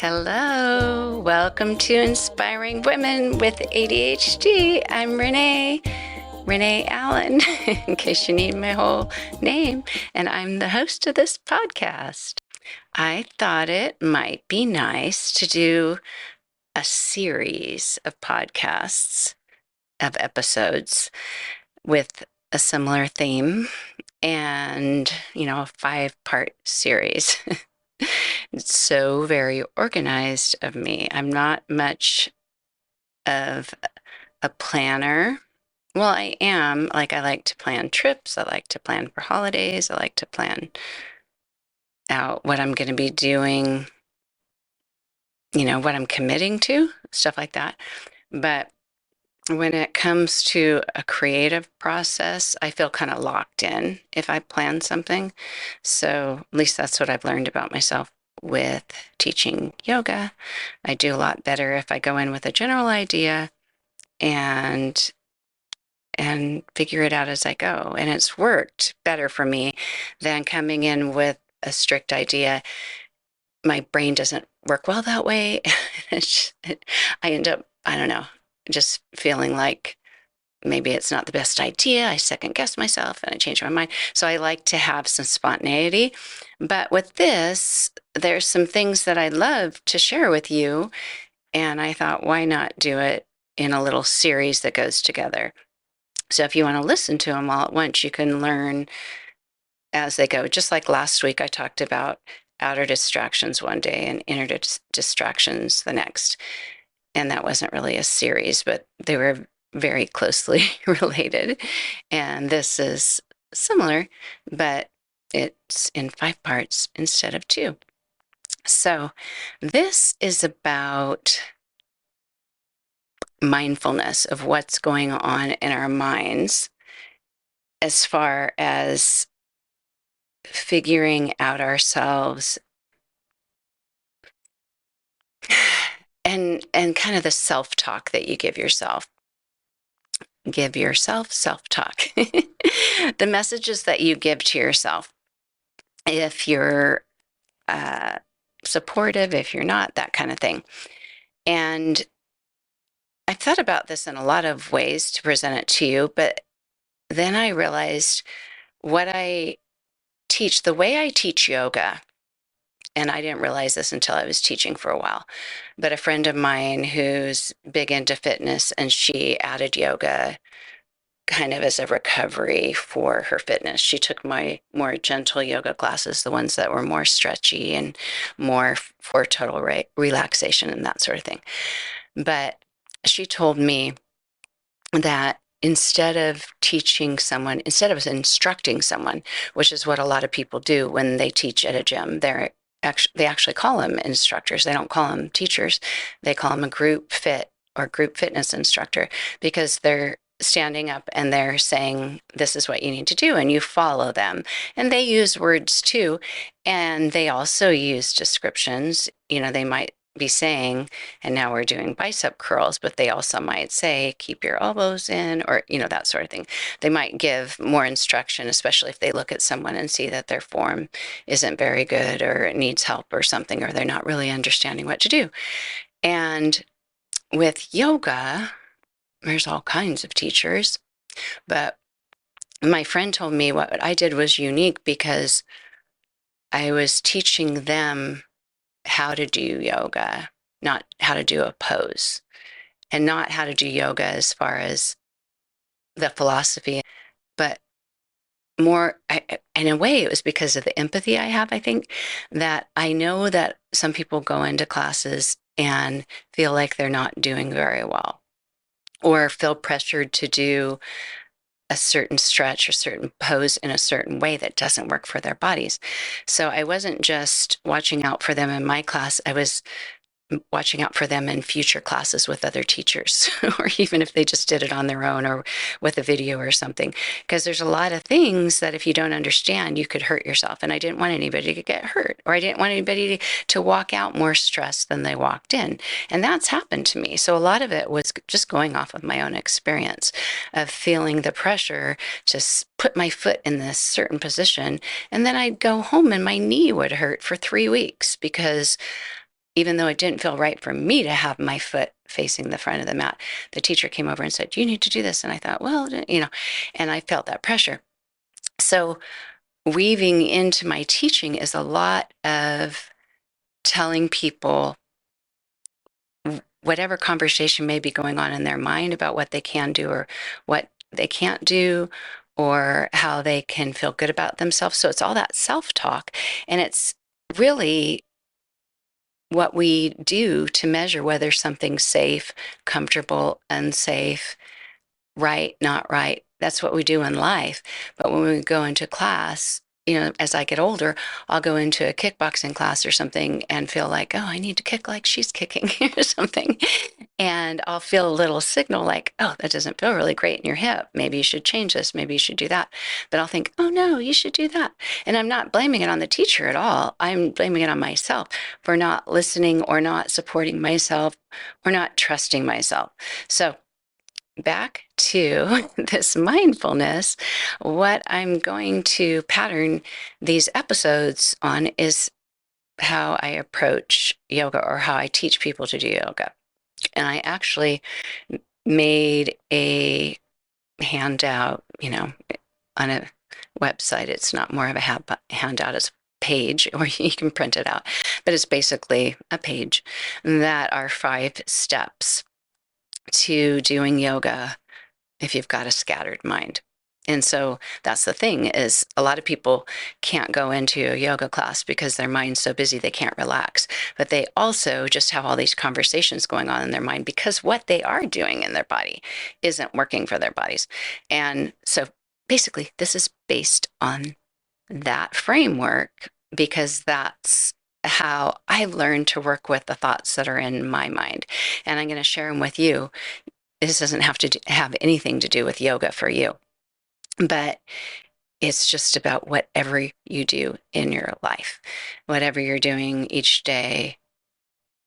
Hello, welcome to Inspiring Women with ADHD. I'm Renee Allen, in case you need my whole name, and I'm the host of this podcast. I thought it might be nice to do a series of podcasts, of episodes with a similar theme and, a 5-part series. It's so very organized of me. I'm not much of a planner. Well, I am. I like to plan trips. I like to plan for holidays. I like to plan out what I'm going to be doing, what I'm committing to, stuff like that. But when it comes to a creative process, I feel kind of locked in if I plan something. So at least that's what I've learned about myself with teaching yoga. I do a lot better if I go in with a general idea and figure it out as I go. And it's worked better for me than coming in with a strict idea. My brain doesn't work well that way. I end up, I don't know, just feeling like maybe it's not the best idea. I second guess myself and I change my mind. So I like to have some spontaneity. But with this, there's some things that I love to share with you. And I thought, why not do it in a little series that goes together? So if you want to listen to them all at once, you can learn as they go. Just like last week, I talked about outer distractions one day and inner distractions the next. And that wasn't really a series, but they were very closely related. And this is similar, but it's in 5 parts instead of 2. So this is about mindfulness of what's going on in our minds as far as figuring out ourselves and kind of the self-talk that you give yourself. Give yourself self-talk. The messages that you give to yourself. If you're supportive, if you're not, that kind of thing. And I thought about this in a lot of ways to present it to you, but then I realized what I teach, the way I teach yoga, and I didn't realize this until I was teaching for a while, but a friend of mine who's big into fitness, and she added yoga kind of as a recovery for her fitness. She took my more gentle yoga classes, the ones that were more stretchy and more for total relaxation and that sort of thing. But she told me that instead of instructing someone, which is what a lot of people do when they teach at a gym, they actually call them instructors. They don't call them teachers. They call them a group fit or group fitness instructor, because they're standing up and they're saying, this is what you need to do, and you follow them. And they use words too. And they also use descriptions. They might be saying, and now we're doing bicep curls, but they also might say, keep your elbows in, or, that sort of thing. They might give more instruction, especially if they look at someone and see that their form isn't very good or it needs help or something, or they're not really understanding what to do. And with yoga, there's all kinds of teachers, but my friend told me what I did was unique because I was teaching them how to do yoga, not how to do a pose, and not how to do yoga as far as the philosophy, but more, in a way, it was because of the empathy I have, I think, that I know that some people go into classes and feel like they're not doing very well, or feel pressured to do a certain stretch or certain pose in a certain way that doesn't work for their bodies. So I wasn't just watching out for them in my class, I was watching out for them in future classes with other teachers, or even if they just did it on their own or with a video or something. Because there's a lot of things that if you don't understand, you could hurt yourself. And I didn't want anybody to get hurt, or I didn't want anybody to walk out more stressed than they walked in. And that's happened to me. So a lot of it was just going off of my own experience of feeling the pressure to put my foot in this certain position. And then I'd go home and my knee would hurt for 3 weeks because even though it didn't feel right for me to have my foot facing the front of the mat, the teacher came over and said, you need to do this. And I thought, well, and I felt that pressure. So weaving into my teaching is a lot of telling people whatever conversation may be going on in their mind about what they can do or what they can't do, or how they can feel good about themselves. So it's all that self-talk, and it's really what we do to measure whether something's safe, comfortable, unsafe, right, not right. That's what we do in life. But when we go into class, as I get older, I'll go into a kickboxing class or something and feel like, oh, I need to kick like she's kicking or something. And I'll feel a little signal like, oh, that doesn't feel really great in your hip. Maybe you should change this. Maybe you should do that. But I'll think, oh, no, you should do that. And I'm not blaming it on the teacher at all. I'm blaming it on myself for not listening or not supporting myself or not trusting myself. So back to this mindfulness, what I'm going to pattern these episodes on is how I approach yoga, or how I teach people to do yoga. And I actually made a handout, on a website. It's not more of a handout, it's a page, or you can print it out. But it's basically a page that are 5 steps to doing yoga if you've got a scattered mind. And so that's the thing, is a lot of people can't go into a yoga class because their mind's so busy they can't relax. But they also just have all these conversations going on in their mind because what they are doing in their body isn't working for their bodies. And so basically, this is based on that framework, because that's how I learned to work with the thoughts that are in my mind. And I'm going to share them with you. This doesn't have to have anything to do with yoga for you, but it's just about whatever you do in your life. Whatever you're doing each day,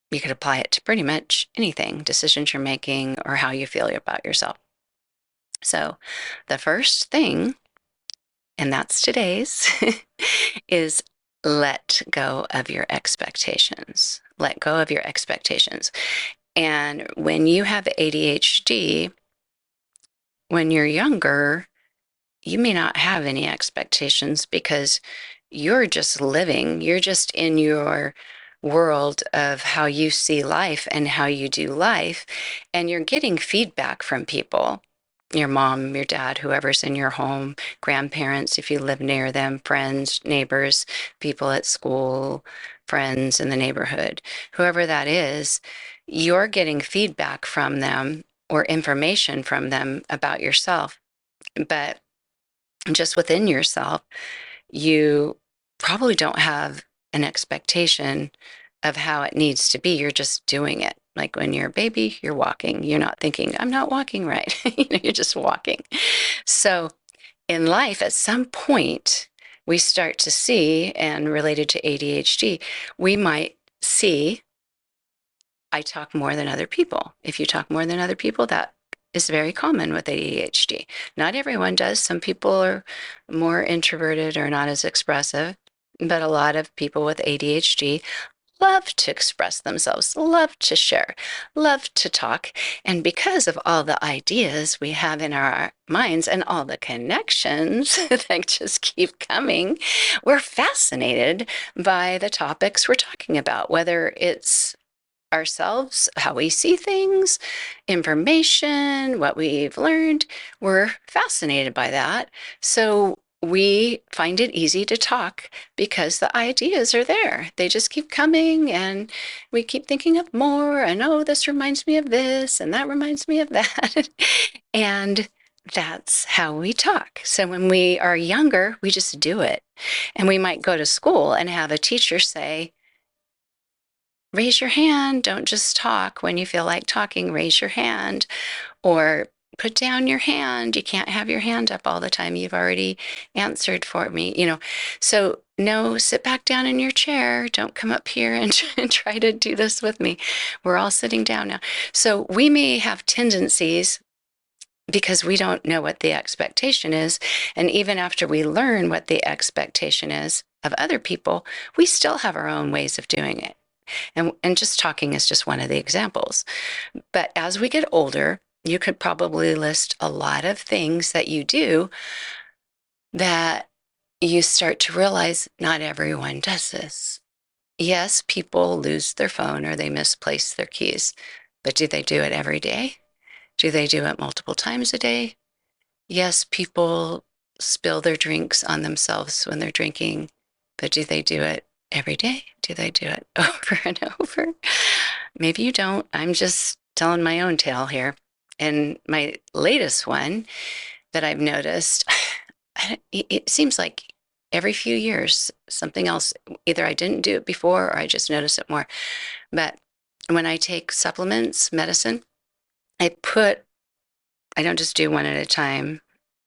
you could apply it to pretty much anything, decisions you're making, or how you feel about yourself. So the first thing, and that's today's, is let go of your expectations. Let go of your expectations. And when you have ADHD, when you're younger, you may not have any expectations because you're just living. You're just in your world of how you see life and how you do life. And you're getting feedback from people, your mom, your dad, whoever's in your home, grandparents, if you live near them, friends, neighbors, people at school, friends in the neighborhood, whoever that is, you're getting feedback from them or information from them about yourself. But just within yourself, you probably don't have an expectation of how it needs to be. You're just doing it. Like when you're a baby, you're walking. You're not thinking, I'm not walking right. You're just walking. So in life, at some point, we start to see, and related to ADHD, we might see, I talk more than other people. If you talk more than other people, that is very common with ADHD. Not everyone does. Some people are more introverted or not as expressive, but a lot of people with ADHD love to express themselves, love to share, love to talk. And because of all the ideas we have in our minds and all the connections that just keep coming, we're fascinated by the topics we're talking about, whether it's ourselves, how we see things, information, what we've learned. We're fascinated by that. So we find it easy to talk because the ideas are there. They just keep coming, and we keep thinking of more. And oh, this reminds me of this, and that reminds me of that. And that's how we talk. So when we are younger, we just do it. And we might go to school and have a teacher say, raise your hand. Don't just talk when you feel like talking. Raise your hand, or put down your hand. You can't have your hand up all the time. You've already answered for me, So no, sit back down in your chair. Don't come up here and try to do this with me. We're all sitting down now. So we may have tendencies because we don't know what the expectation is. And even after we learn what the expectation is of other people, we still have our own ways of doing it. And just talking is just one of the examples. But as we get older, you could probably list a lot of things that you do that you start to realize not everyone does this. Yes, people lose their phone or they misplace their keys, but do they do it every day? Do they do it multiple times a day? Yes, people spill their drinks on themselves when they're drinking, but do they do it every day? Do they do it over and over? Maybe you don't. I'm just telling my own tale here. And my latest one that I've noticed, it seems like every few years, something else, either I didn't do it before or I just notice it more. But when I take supplements, medicine, I don't just do one at a time.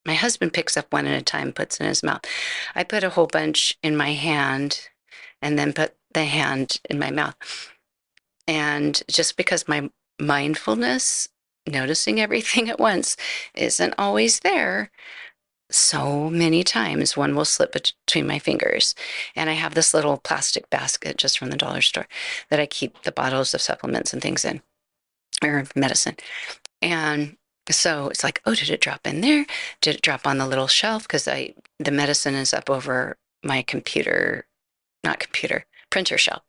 My husband picks up one at a time, puts in his mouth. I put a whole bunch in my hand and then put the hand in my mouth. And just because my mindfulness, noticing everything at once, isn't always there, so many times one will slip between my fingers. And I have this little plastic basket just from the dollar store that I keep the bottles of supplements and things in, or medicine. And so it's like, oh, did it drop in there? Did it drop on the little shelf? Because the medicine is up over my printer shelf.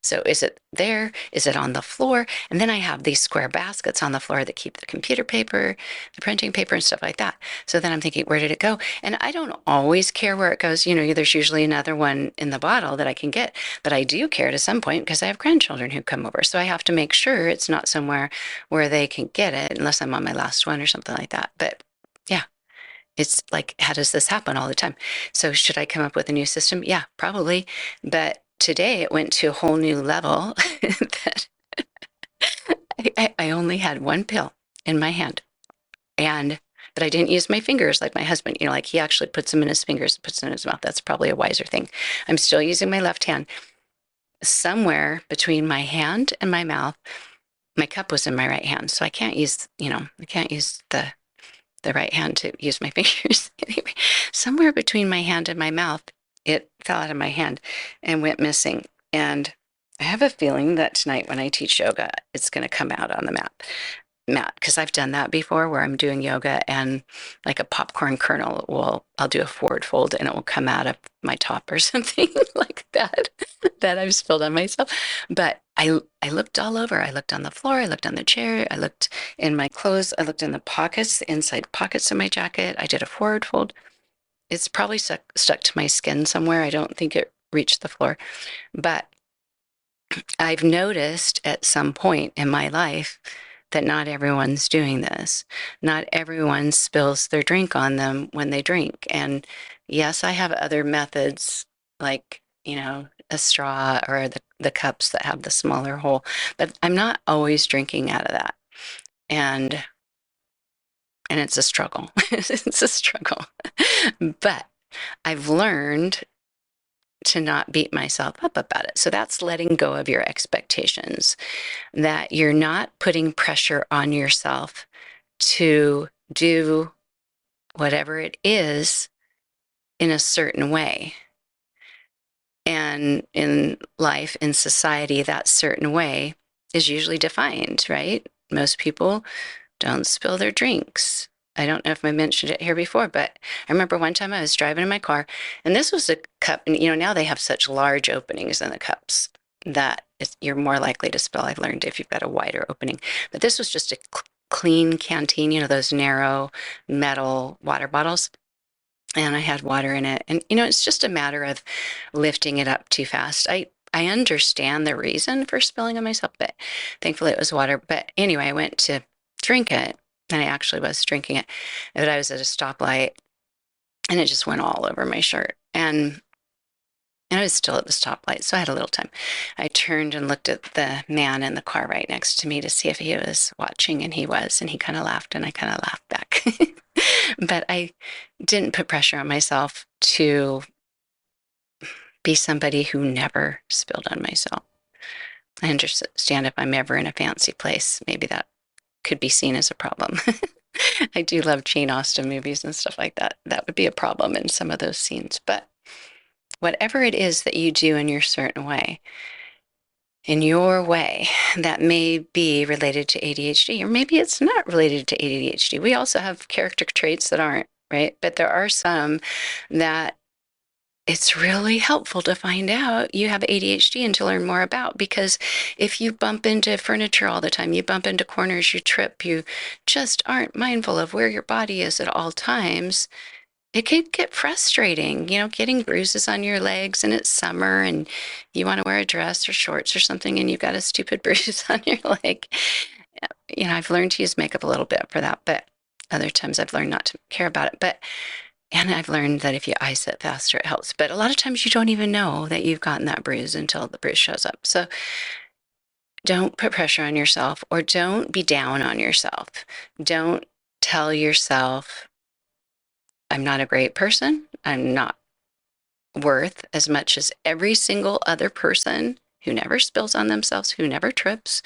So is it there? Is it on the floor? And then I have these square baskets on the floor that keep the computer paper, the printing paper, and stuff like that. So then I'm thinking, where did it go? And I don't always care where it goes. There's usually another one in the bottle that I can get, but I do care to some point because I have grandchildren who come over. So I have to make sure it's not somewhere where they can get it unless I'm on my last one or something like that. But yeah. It's like, how does this happen all the time? So should I come up with a new system? Yeah, probably. But today it went to a whole new level that I only had one pill in my hand. But I didn't use my fingers like my husband, like he actually puts them in his fingers and puts them in his mouth. That's probably a wiser thing. I'm still using my left hand. Somewhere between my hand and my mouth, my cup was in my right hand. So I can't use the right hand to use my fingers. Anyway, somewhere between my hand and my mouth, it fell out of my hand and went missing. And I have a feeling that tonight when I teach yoga, it's going to come out on the mat because I've done that before where I'm doing yoga and like a popcorn kernel I'll do a forward fold and it will come out of my top or something like that I've spilled on myself. But I looked all over. I looked on the floor. I looked on the chair. I looked in my clothes. I looked in the pockets, the inside pockets of my jacket. I did a forward fold. It's probably stuck to my skin somewhere. I don't think it reached the floor. But I've noticed at some point in my life that not everyone's doing this. Not everyone spills their drink on them when they drink. And yes, I have other methods like, a straw or the cups that have the smaller hole, but I'm not always drinking out of that. And it's a struggle. It's a struggle. But I've learned to not beat myself up about it. So that's letting go of your expectations, that you're not putting pressure on yourself to do whatever it is in a certain way. And in life, in society, that certain way is usually defined, right? Most people don't spill their drinks. I don't know if I mentioned it here before, but I remember one time I was driving in my car, and this was a cup, and now they have such large openings in the cups that you're more likely to spill. I've learned if you've got a wider opening. But this was just a clean canteen, those narrow metal water bottles. And I had water in it. And, it's just a matter of lifting it up too fast. I understand the reason for spilling on myself, but thankfully it was water. But anyway, I went to drink it, and I actually was drinking it. But I was at a stoplight, and it just went all over my shirt. And I was still at the stoplight, so I had a little time. I turned and looked at the man in the car right next to me to see if he was watching, and he was, and he kind of laughed, and I kind of laughed back. But I didn't put pressure on myself to be somebody who never spilled on myself. I understand if I'm ever in a fancy place, maybe that could be seen as a problem. I do love Jane Austen movies and stuff like that. That would be a problem in some of those scenes. But whatever it is that you do in your certain way, in your way that may be related to ADHD, or maybe it's not related to ADHD. We also have character traits that aren't, right? But there are some that it's really helpful to find out you have ADHD and to learn more about, because if you bump into furniture all the time, you bump into corners, you trip, you just aren't mindful of where your body is at all times, it could get frustrating, getting bruises on your legs and it's summer and you want to wear a dress or shorts or something and you've got a stupid bruise on your leg. I've learned to use makeup a little bit for that, but other times I've learned not to care about it. And I've learned that if you ice it faster, it helps. But a lot of times you don't even know that you've gotten that bruise until the bruise shows up. So don't put pressure on yourself, or don't be down on yourself. Don't tell yourself, I'm not a great person. I'm not worth as much as every single other person who never spills on themselves, who never trips,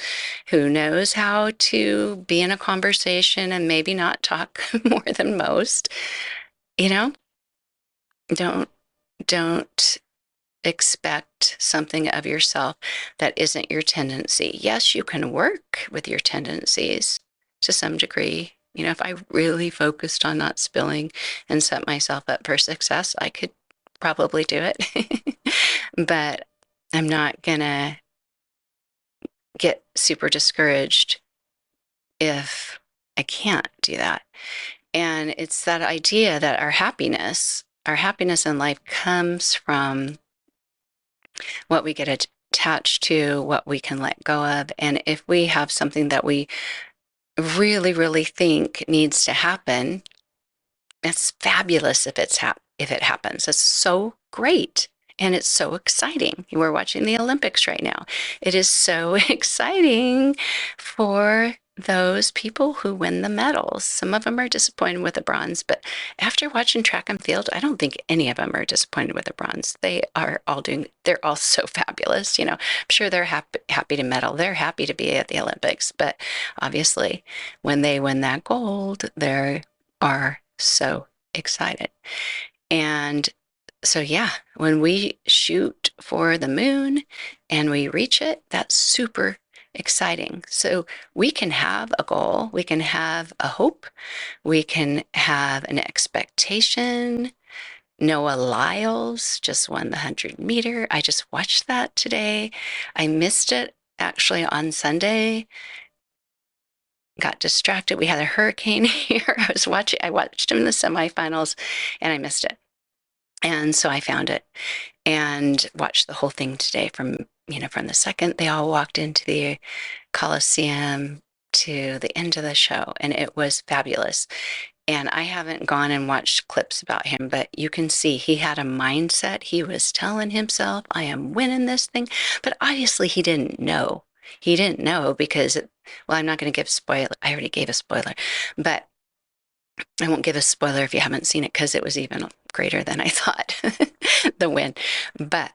who knows how to be in a conversation and maybe not talk more than most. Don't expect something of yourself that isn't your tendency. Yes, you can work with your tendencies to some degree. If I really focused on not spilling and set myself up for success, I could probably do it. But I'm not gonna get super discouraged if I can't do that. And it's that idea that our happiness in life comes from what we get attached to, what we can let go of. And if we have something that we really, really think needs to happen, it's fabulous if it happens. It's so great. And it's so exciting. We're watching the Olympics right now. It is so exciting for those people who win the medals. Some of them are disappointed with the bronze, but after watching track and field, I don't think any of them are disappointed with the bronze. They're all so fabulous. I'm sure they're happy to medal. They're happy to be at the Olympics, but obviously when they win that gold, they are so excited. And so, yeah, when we shoot for the moon and we reach it, that's super exciting. So we can have a goal, we can have a hope, we can have an expectation. Noah Lyles just won the 100-meter. I just watched that today. I missed it actually on Sunday. Got distracted. We had a hurricane here. I watched him in the semifinals and I missed it. And so I found it and watched the whole thing today from the second they all walked into the Coliseum to the end of the show. And it was fabulous. And I haven't gone and watched clips about him, but you can see he had a mindset. He was telling himself, I am winning this thing. But obviously he didn't know. He didn't know because, I'm not going to give spoiler. I already gave a spoiler, but I won't give a spoiler if you haven't seen it because it was even greater than I thought, the win. But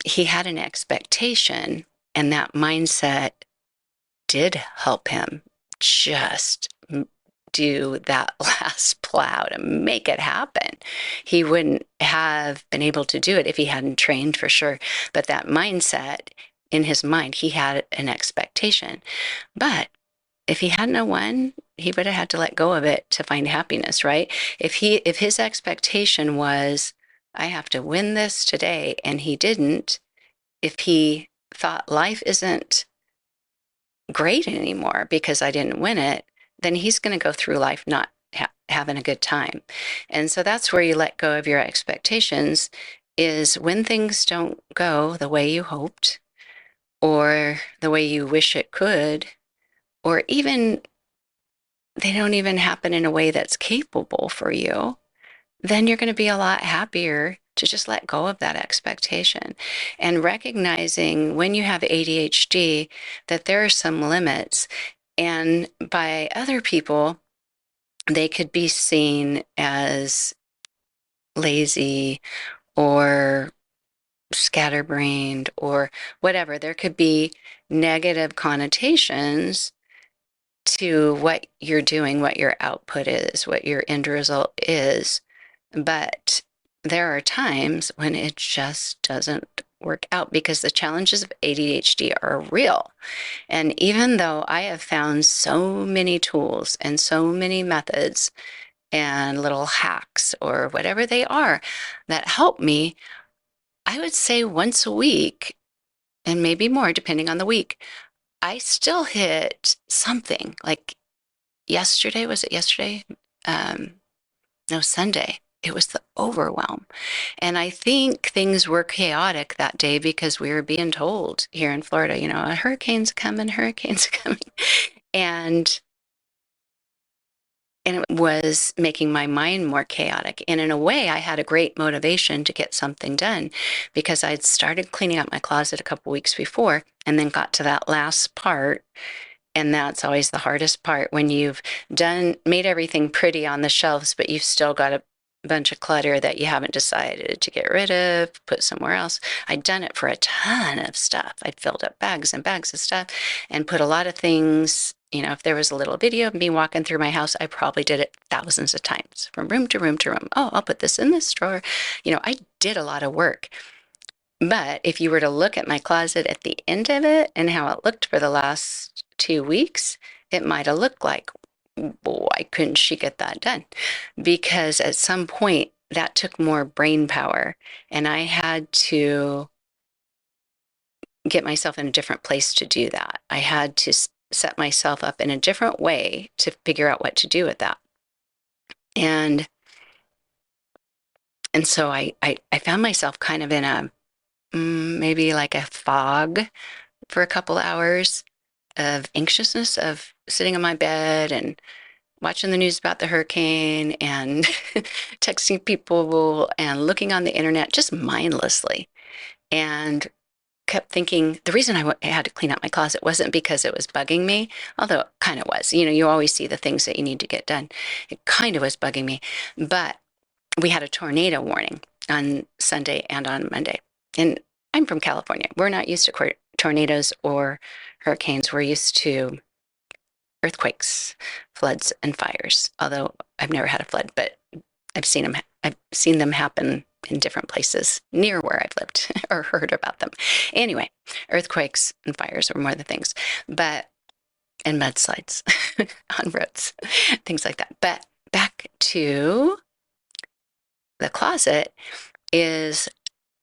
he had an expectation, and that mindset did help him just do that last plow to make it happen. He wouldn't have been able to do it if he hadn't trained, for sure. But that mindset, in his mind, he had an expectation. But if he hadn't won, he would have had to let go of it to find happiness, right? If his expectation was, I have to win this today, and he didn't, if he thought life isn't great anymore because I didn't win it, then he's going to go through life not having a good time. And so that's where you let go of your expectations, is when things don't go the way you hoped or the way you wish it could, or even they don't even happen in a way that's capable for you, then you're going to be a lot happier to just let go of that expectation and recognizing when you have ADHD that there are some limits. And by other people, they could be seen as lazy or scatterbrained or whatever. There could be negative connotations to what you're doing, what your output is, what your end result is. But there are times when it just doesn't work out because the challenges of ADHD are real. And even though I have found so many tools and so many methods and little hacks or whatever they are that help me, I would say once a week and maybe more depending on the week, I still hit something like yesterday. Was it yesterday? Um, no, Sunday. It was the overwhelm. And I think things were chaotic that day because we were being told here in Florida, a hurricane's coming, hurricanes coming. And and it was making my mind more chaotic. And in a way, I had a great motivation to get something done because I'd started cleaning up my closet a couple weeks before and then got to that last part. And that's always the hardest part when you've made everything pretty on the shelves, but you've still got a bunch of clutter that you haven't decided to get rid of, put somewhere else. I'd done it for a ton of stuff. I'd filled up bags and bags of stuff and put a lot of things. If there was a little video of me walking through my house, I probably did it thousands of times from room to room to room. Oh, I'll put this in this drawer. I did a lot of work. But if you were to look at my closet at the end of it and how it looked for the last 2 weeks, it might have looked like, why couldn't she get that done? Because at some point that took more brain power and I had to get myself in a different place to do that. I had to set myself up in a different way to figure out what to do with that. And so I found myself kind of in a maybe like a fog for a couple hours of anxiousness of sitting on my bed and watching the news about the hurricane and texting people and looking on the internet just mindlessly. And kept thinking the reason I had to clean out my closet wasn't because it was bugging me, although it kind of was. You always see the things that you need to get done. It kind of was bugging me. But we had a tornado warning on Sunday and on Monday. And I'm from California. We're not used to tornadoes or hurricanes. We're used to earthquakes, floods, and fires. Although I've never had a flood, but I've seen them happen in different places near where I've lived or heard about them. Anyway, earthquakes and fires were more the things, and mudslides on roads, things like that. But back to the closet is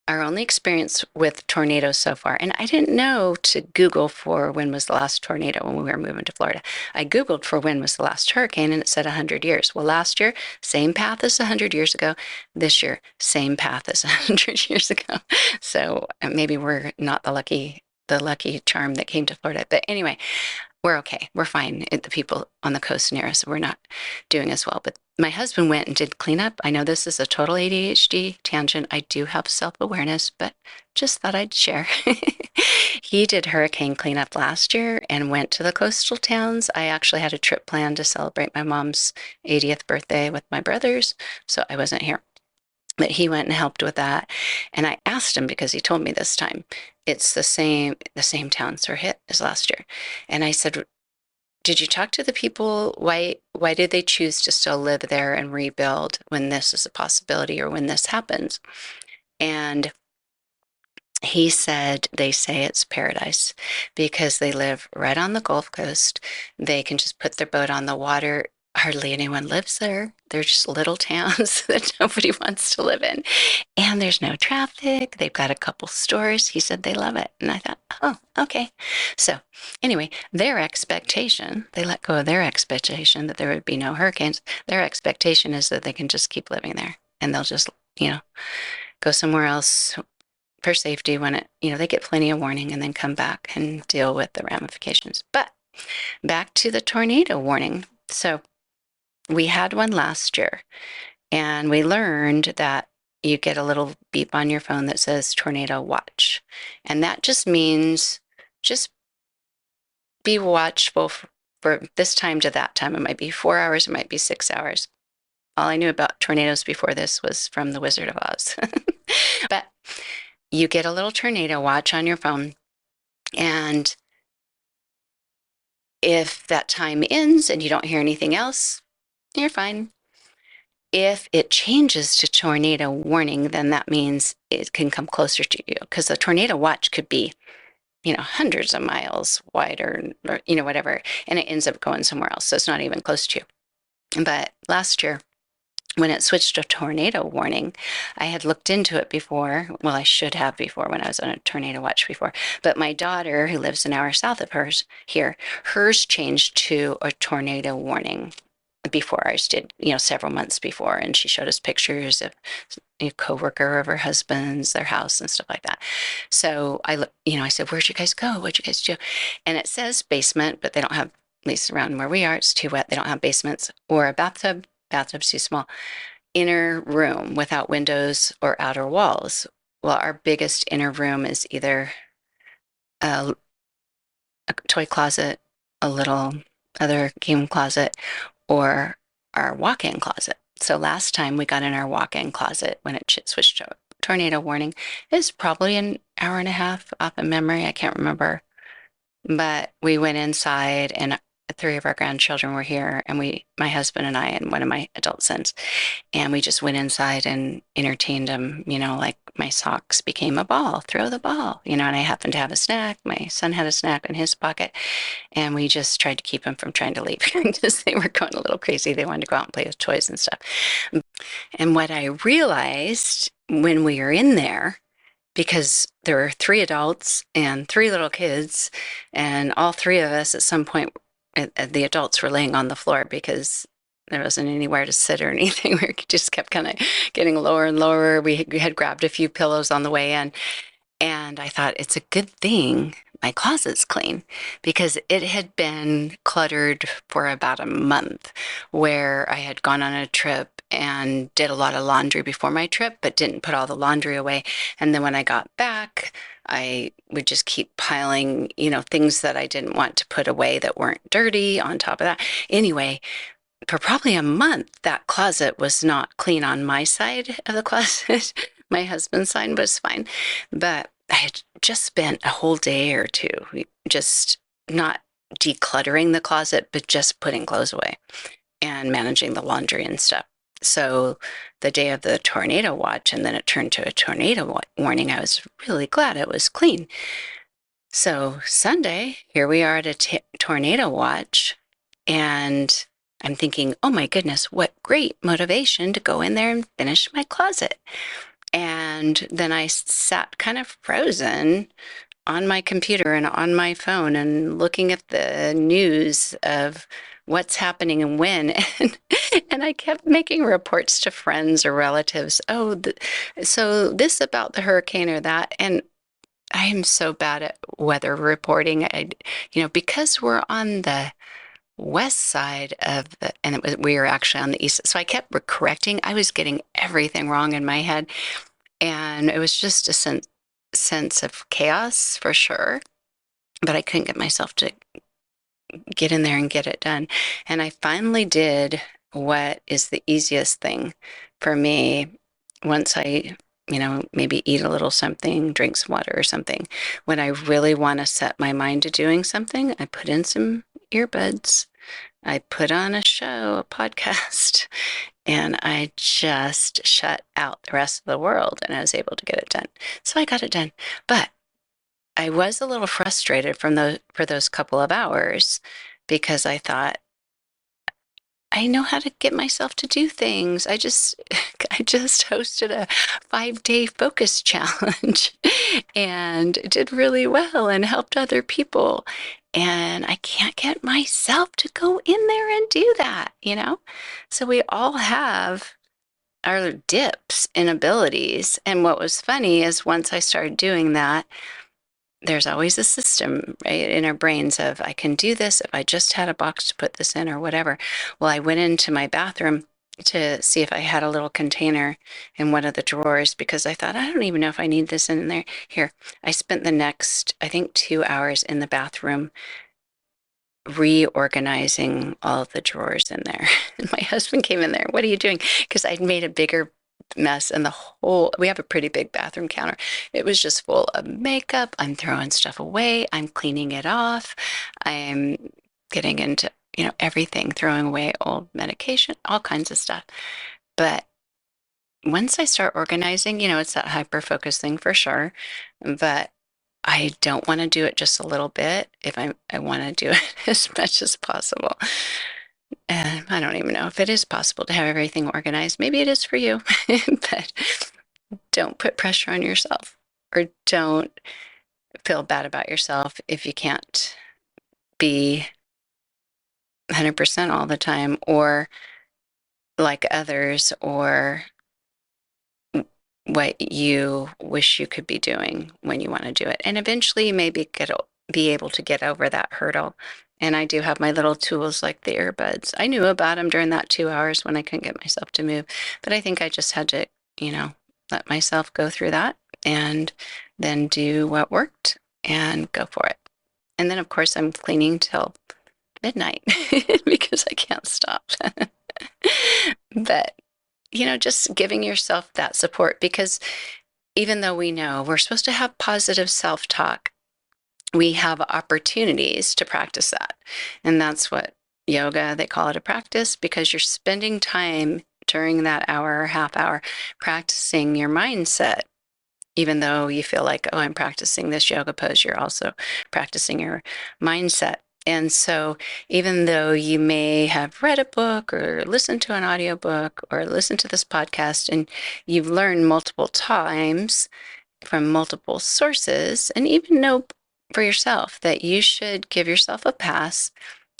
our only experience with tornadoes so far. And I didn't know to Google for when was the last tornado when we were moving to Florida. I Googled for when was the last hurricane and it said 100 years. Well, last year, same path as 100 years ago. This year, same path as 100 years ago. So maybe we're not the lucky charm that came to Florida. But anyway, we're okay. We're fine. The people on the coast near us, we're not doing as well. But my husband went and did cleanup. I know this is a total ADHD tangent. I do have self-awareness, but just thought I'd share. He did hurricane cleanup last year and went to the coastal towns. I actually had a trip planned to celebrate my mom's 80th birthday with my brothers, so I wasn't here. But he went and helped with that. And I asked him because he told me this time it's the same towns were hit as last year. And I said, did you talk to the people? Why did they choose to still live there and rebuild when this is a possibility or when this happens? And he said they say it's paradise because they live right on the Gulf Coast. They can just put their boat on the water. Hardly anyone lives there. They're just little towns that nobody wants to live in. And there's no traffic. They've got a couple stores. He said they love it. And I thought, oh, okay. So anyway, they let go of their expectation that there would be no hurricanes. Their expectation is that they can just keep living there and they'll just, go somewhere else for safety when they get plenty of warning and then come back and deal with the ramifications. But back to the tornado warning. So we had one last year and we learned that you get a little beep on your phone that says tornado watch. And that just means just be watchful for this time to that time. It might be 4 hours, it might be 6 hours. All I knew about tornadoes before this was from The Wizard of Oz. But you get a little tornado watch on your phone. And if that time ends and you don't hear anything else, you're fine. If it changes to tornado warning, then that means it can come closer to you, because a tornado watch could be, hundreds of miles wide, or whatever, and it ends up going somewhere else. So it's not even close to you. But last year, when it switched to tornado warning, I had looked into it before. Well, I should have before, when I was on a tornado watch before. But my daughter, who lives an hour south of hers changed to a tornado warning before ours did, several months before. And she showed us pictures of a coworker of her husband's, their house and stuff like that. So I said, "Where'd you guys go? What'd you guys do?" And it says basement, but they don't have, at least around where we are, it's too wet. They don't have basements or a bathtub. Bathtub's too small. Inner room without windows or outer walls. Well, our biggest inner room is either a toy closet, a little other game closet, or our walk-in closet. So last time we got in our walk-in closet when it switched to tornado warning, is probably an hour and a half off of memory. I can't remember. But we went inside, and three of our grandchildren were here, and my husband and I and one of my adult sons, and we just went inside and entertained them, like my socks became a ball, throw the ball, and I happened to have a snack. My son had a snack in his pocket, and we just tried to keep them from trying to leave because they were going a little crazy. They wanted to go out and play with toys and stuff. And what I realized when we were in there, because there were three adults and three little kids, and all three of us at some point, the adults were laying on the floor because there wasn't anywhere to sit or anything. We just kept kind of getting lower and lower. We had grabbed a few pillows on the way in, and I thought, it's a good thing my closet's clean, because it had been cluttered for about a month, where I had gone on a trip and did a lot of laundry before my trip, but didn't put all the laundry away. And then when I got back, I would just keep piling, things that I didn't want to put away that weren't dirty on top of that. Anyway, for probably a month, that closet was not clean on my side of the closet. My husband's side was fine. But I had just spent a whole day or two just not decluttering the closet, but just putting clothes away and managing the laundry and stuff. So the day of the tornado watch, and then it turned to a tornado warning, I was really glad it was clean. So Sunday, here we are at a tornado watch, and I'm thinking, oh my goodness, what great motivation to go in there and finish my closet. And then I sat kind of frozen on my computer and on my phone and looking at the news of what's happening and when. And I kept making reports to friends or relatives. Oh, so this about the hurricane or that. And I am so bad at weather reporting. Because we're on the west side of we were actually on the east. So I kept correcting. I was getting everything wrong in my head. And it was just a sense of chaos for sure. But I couldn't get myself to get in there and get it done. And I finally did what is the easiest thing for me once I, maybe eat a little something, drink some water or something. When I really want to set my mind to doing something, I put in some earbuds. I put on a show, a podcast, and I just shut out the rest of the world, and I was able to get it done. So I got it done. But I was a little frustrated for those couple of hours, because I thought, I know how to get myself to do things. I just hosted a 5-day focus challenge and did really well and helped other people. And I can't get myself to go in there and do that, So we all have our dips in abilities. And what was funny is once I started doing that, there's always a system, right, in our brains of, I can do this if I just had a box to put this in or whatever. Well, I went into my bathroom to see if I had a little container in one of the drawers, because I thought, I don't even know if I need this in there. Here, I spent the next, I think, 2 hours in the bathroom reorganizing all of the drawers in there. And my husband came in there. What are you doing? Because I'd made a bigger mess, and we have a pretty big bathroom counter. It was just full of makeup. I'm throwing stuff away. I'm cleaning it off. I'm getting into, everything, throwing away old medication, all kinds of stuff. But once I start organizing, it's that hyper focus thing for sure. But I don't want to do it just a little bit if I want to do it as much as possible. And I don't even know if it is possible to have everything organized. Maybe it is for you, but don't put pressure on yourself, or don't feel bad about yourself if you can't be 100% all the time, or like others, or what you wish you could be doing when you want to do it. And eventually you may be able to get over that hurdle. And I do have my little tools like the earbuds. I knew about them during that 2 hours when I couldn't get myself to move, but I think I just had to, let myself go through that and then do what worked and go for it. And then, of course, I'm cleaning till midnight because I can't stop. But, just giving yourself that support, because even though we know we're supposed to have positive self-talk, we have opportunities to practice that. And that's what yoga, they call it a practice, because you're spending time during that hour or half hour practicing your mindset. Even though you feel like, oh, I'm practicing this yoga pose, you're also practicing your mindset. And so even though you may have read a book or listened to an audiobook or listened to this podcast, and you've learned multiple times from multiple sources, and even know for yourself that you should give yourself a pass,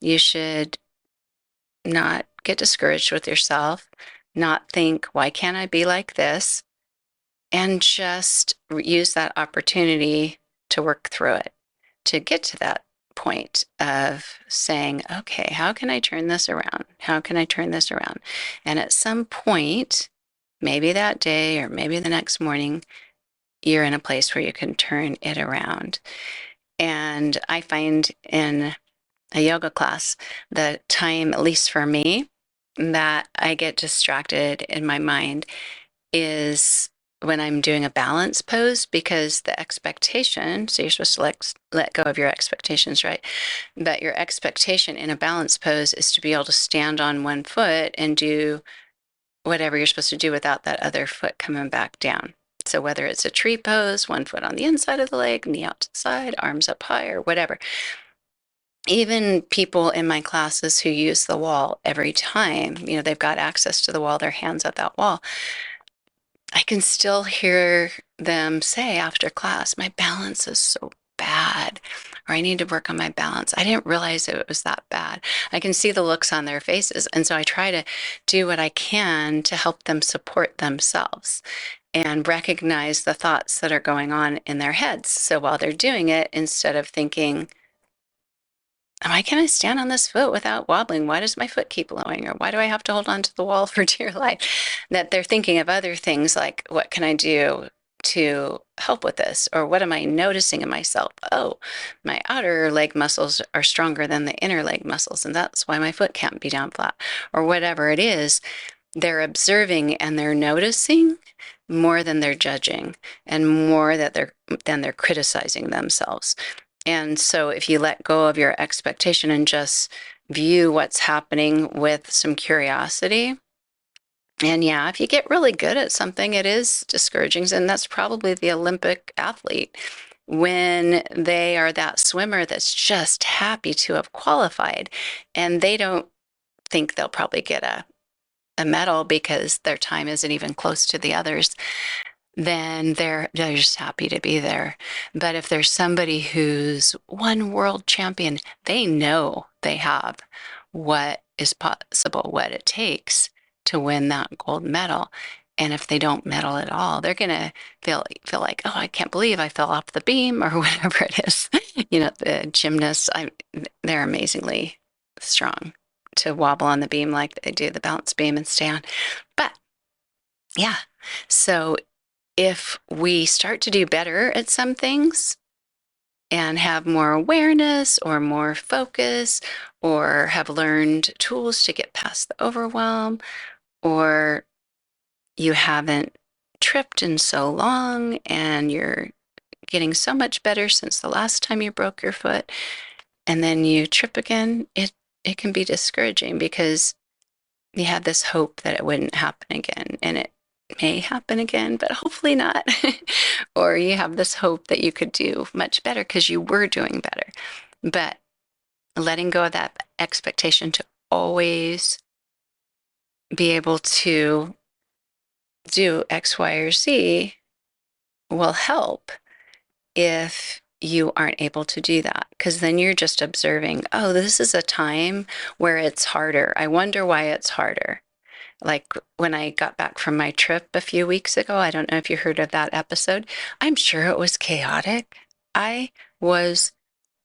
you should not get discouraged with yourself, not think, why can't I be like this? And just use that opportunity to work through it, to get to that point of saying, okay, how can I turn this around? How can I turn this around? And at some point, maybe that day or maybe the next morning, you're in a place where you can turn it around. And I find in a yoga class, the time, at least for me, that I get distracted in my mind is when I'm doing a balance pose, because the expectation, so you're supposed to let go of your expectations, right? But your expectation in a balance pose is to be able to stand on one foot and do whatever you're supposed to do without that other foot coming back down. So whether it's a tree pose, one foot on the inside of the leg, knee out to the side, arms up high, or whatever. Even people in my classes who use the wall every time, they've got access to the wall, their hands at that wall, I can still hear them say after class, my balance is so bad, or I need to work on my balance. I didn't realize it was that bad. I can see the looks on their faces. And so I try to do what I can to help them support themselves and recognize the thoughts that are going on in their heads. So while they're doing it, instead of thinking, why can't I stand on this foot without wobbling? Why does my foot keep blowing? Or why do I have to hold on to the wall for dear life? That they're thinking of other things like, what can I do to help with this? Or what am I noticing in myself? Oh, my outer leg muscles are stronger than the inner leg muscles, and that's why my foot can't be down flat. Or whatever it is, they're observing and they're noticing more than they're judging, and more than they're criticizing themselves. And so if you let go of your expectation and just view what's happening with some curiosity, and yeah, if you get really good at something, it is discouraging. And that's probably the Olympic athlete when they are that swimmer that's just happy to have qualified, and they don't think they'll probably get a medal because their time isn't even close to the others, then they're just happy to be there. But if there's somebody who's one world champion, they know they have what is possible, what it takes to win that gold medal. And if they don't medal at all, they're going to feel like, oh, I can't believe I fell off the beam, or whatever it is. The gymnasts, they're amazingly strong to wobble on the beam like they do the balance beam and stay on. But yeah, so if we start to do better at some things and have more awareness or more focus, or have learned tools to get past the overwhelm, or you haven't tripped in so long and you're getting so much better since the last time you broke your foot, and then you trip again, it can be discouraging, because You have this hope that it wouldn't happen again, and it may happen again, but hopefully not. Or you have this hope that you could do much better because you were doing better. But letting go of that expectation to always be able to do X, Y, or Z will help if you aren't able to do that, because then you're just observing, oh, this is a time where it's harder. I wonder why it's harder. Like when I got back from my trip a few weeks ago, I don't know if you heard of that episode. I'm sure it was chaotic. I was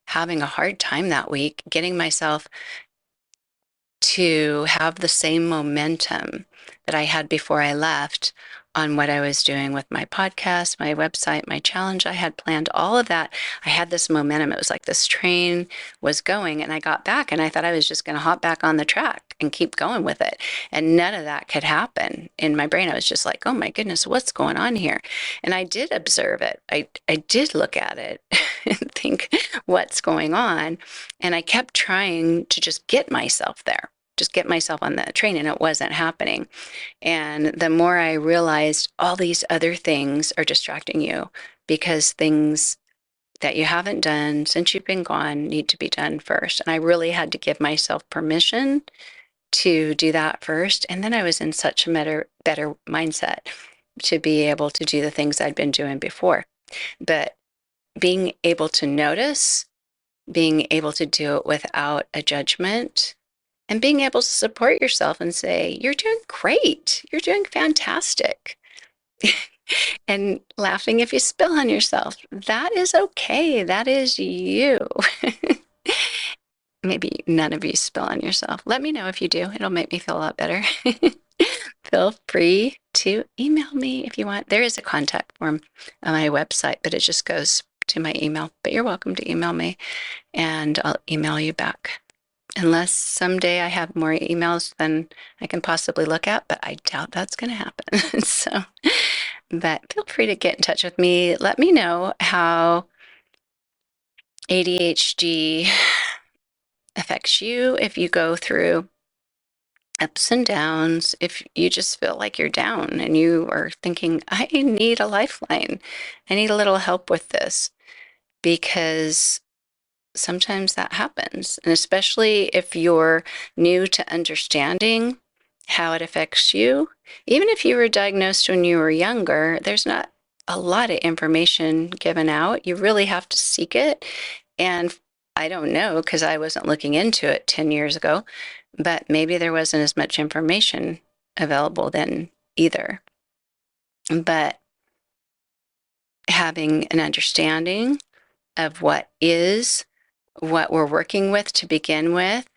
having a hard time that week getting myself to have the same momentum that I had before I left on what I was doing with my podcast, my website, my challenge I had planned, all of that. I had this momentum. It was like this train was going, and I got back and I thought I was just going to hop back on the track and keep going with it. And none of that could happen in my brain. I was just like, oh my goodness, what's going on here? And I did observe it. I did look at it and think, what's going on? And I kept trying to just get myself there, just get myself on that train, and it wasn't happening. And the more I realized all these other things are distracting you because things that you haven't done since you've been gone need to be done first. And I really had to give myself permission to do that first. And then I was in such a better mindset to be able to do the things I'd been doing before. But being able to notice, being able to do it without a judgment, and being able to support yourself and say, you're doing great. You're doing fantastic. And laughing if you spill on yourself. That is okay. That is you. Maybe none of you spill on yourself. Let me know if you do. It'll make me feel a lot better. Feel free to email me if you want. There is a contact form on my website, but it just goes to my email. But you're welcome to email me, and I'll email you back. Unless someday I have more emails than I can possibly look at, but I doubt that's going to happen. But feel free to get in touch with me. Let me know how ADHD affects you, if you go through ups and downs, if you just feel like you're down and you are thinking, I need a lifeline. I need a little help with this, because sometimes that happens. And especially if you're new to understanding how it affects you, even if you were diagnosed when you were younger, there's not a lot of information given out. You really have to seek it. And I don't know, because I wasn't looking into it 10 years ago, but maybe there wasn't as much information available then either. But having an understanding of what we're working with to begin with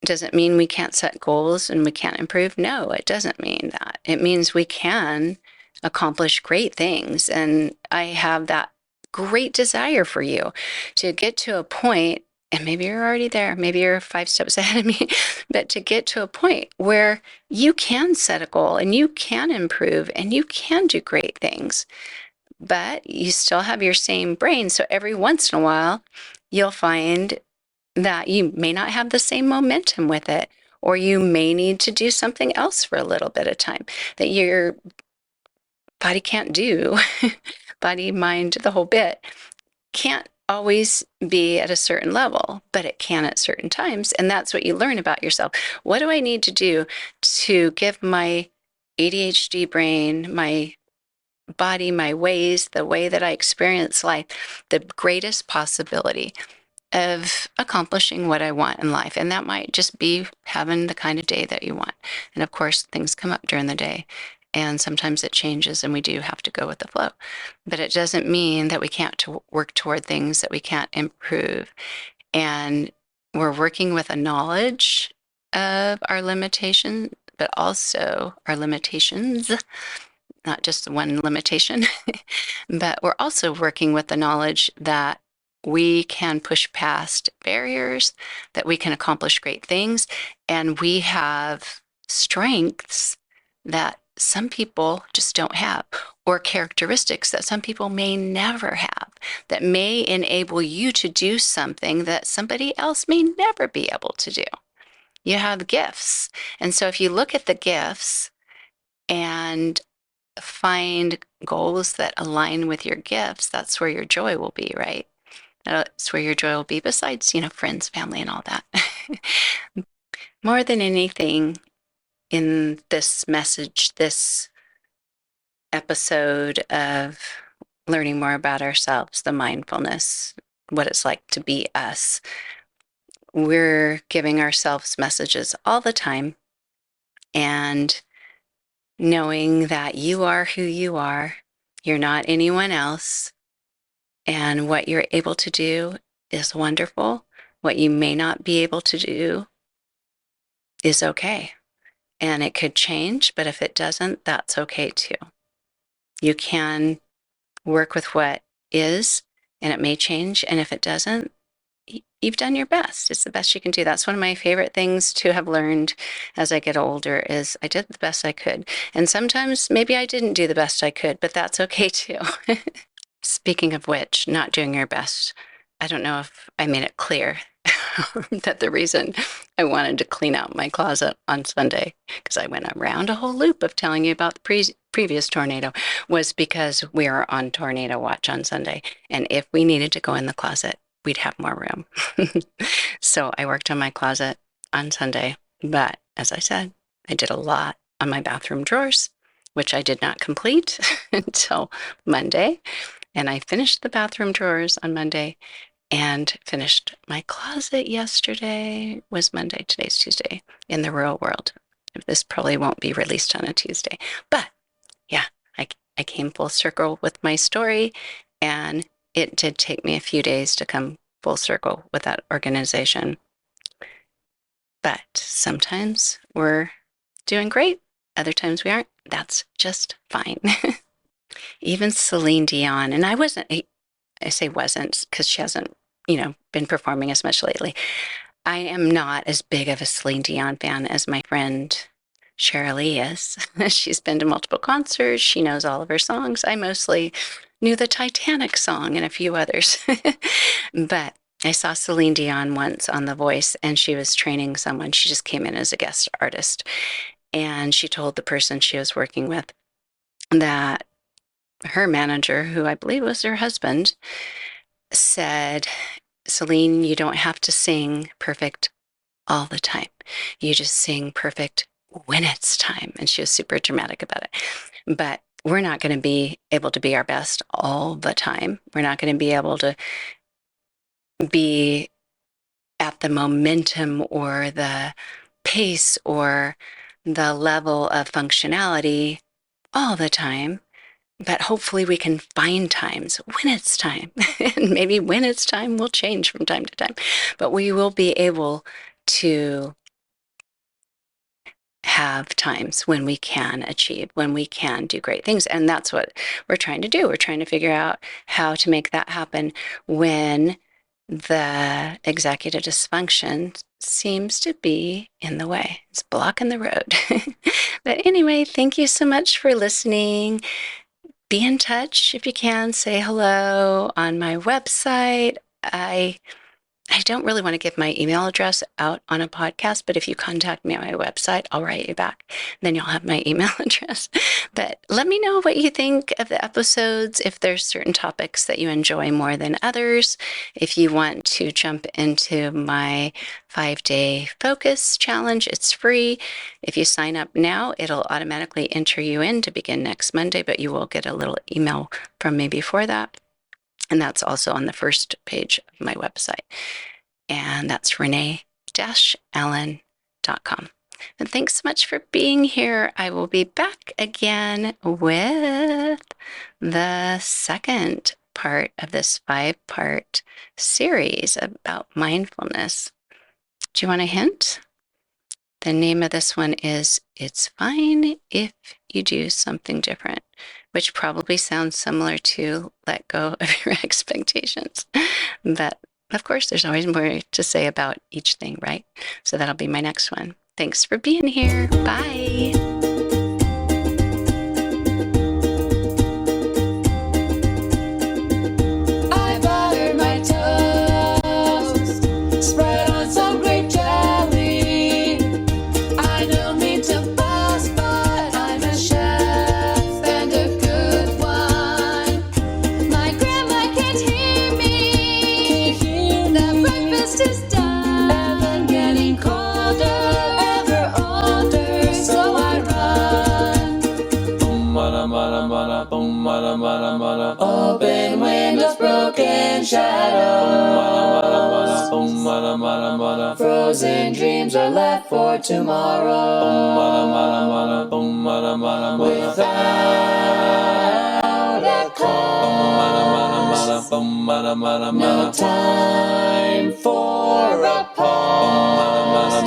doesn't mean we can't set goals and we can't improve. No, it doesn't mean that. It means we can accomplish great things. And I have that great desire for you to get to a point, and maybe you're already there, maybe you're 5 steps ahead of me, but to get to a point where you can set a goal and you can improve and you can do great things, but you still have your same brain. So every once in a while, you'll find that you may not have the same momentum with it, or you may need to do something else for a little bit of time that your body can't do. Body, mind, the whole bit can't always be at a certain level, but it can at certain times. And that's what you learn about yourself. What do I need to do to give my ADHD brain, my body, my ways, the way that I experience life, the greatest possibility of accomplishing what I want in life? And that might just be having the kind of day that you want. And of course, things come up during the day, and sometimes it changes and we do have to go with the flow. But it doesn't mean that we can't work toward things that we can't improve. And we're working with a knowledge of our limitations, but also our limitations, not just one limitation, but we're also working with the knowledge that we can push past barriers, that we can accomplish great things, and we have strengths that some people just don't have, or characteristics that some people may never have, that may enable you to do something that somebody else may never be able to do. You have gifts. And so if you look at the gifts and find goals that align with your gifts, that's where your joy will be, right? That's where your joy will be, besides, friends, family, and all that. More than anything, in this message, this episode of learning more about ourselves, the mindfulness, what it's like to be us, we're giving ourselves messages all the time, and knowing that you are who you are, you're not anyone else, and what you're able to do is wonderful. What you may not be able to do is okay. And it could change, but if it doesn't, that's okay too. You can work with what is, and it may change. And if it doesn't, you've done your best. It's the best you can do. That's one of my favorite things to have learned as I get older is I did the best I could. And sometimes maybe I didn't do the best I could, but that's okay too. Speaking of which, not doing your best, I don't know if I made it clear that the reason I wanted to clean out my closet on Sunday, because I went around a whole loop of telling you about the previous tornado, was because we are on tornado watch on Sunday. And if we needed to go in the closet, we'd have more room. So I worked on my closet on Sunday. But as I said, I did a lot on my bathroom drawers, which I did not complete until Monday. And I finished the bathroom drawers on Monday and finished my closet yesterday. Was Monday, today's Tuesday, in the real world. This probably won't be released on a Tuesday. But yeah, I came full circle with my story, and it did take me a few days to come full circle with that organization. But sometimes we're doing great. Other times we aren't. That's just fine. Even Celine Dion, and I say wasn't because she hasn't, been performing as much lately. I am not as big of a Celine Dion fan as my friend Shirley is. She's been to multiple concerts. She knows all of her songs. I mostly knew the Titanic song and a few others. But I saw Celine Dion once on The Voice, and she was training someone. She just came in as a guest artist. And she told the person she was working with that her manager, who I believe was her husband, said, Celine, you don't have to sing perfect all the time. You just sing perfect when it's time. And she was super dramatic about it. But we're not going to be able to be our best all the time. We're not going to be able to be at the momentum or the pace or the level of functionality all the time. But hopefully we can find times when it's time. And maybe when it's time will change from time to time. But we will be able to have times when we can achieve, when we can do great things. And that's what we're trying to do. We're trying to figure out how to make that happen when the executive dysfunction seems to be in the way. It's blocking the road. But anyway, thank you so much for listening. Be in touch if you can. Say hello on my website. I don't really want to give my email address out on a podcast, but if you contact me on my website, I'll write you back. Then you'll have my email address. But let me know what you think of the episodes, if there's certain topics that you enjoy more than others. If you want to jump into my 5-day focus challenge, it's free. If you sign up now, it'll automatically enter you in to begin next Monday, but you will get a little email from me before that. And that's also on the first page of my website. And that's renee-allen.com. And thanks so much for being here. I will be back again with the second part of this 5-part series about mindfulness. Do you want a hint? The name of this one is It's Fine If You Do Something Different, which probably sounds similar to Let Go of Your Expectations. But of course, there's always more to say about each thing, right? So that'll be my next one. Thanks for being here. Bye. I buttered my toast, spread on some grape jelly. shadows. Frozen dreams are left for tomorrow. Without a cause. No time for a pause.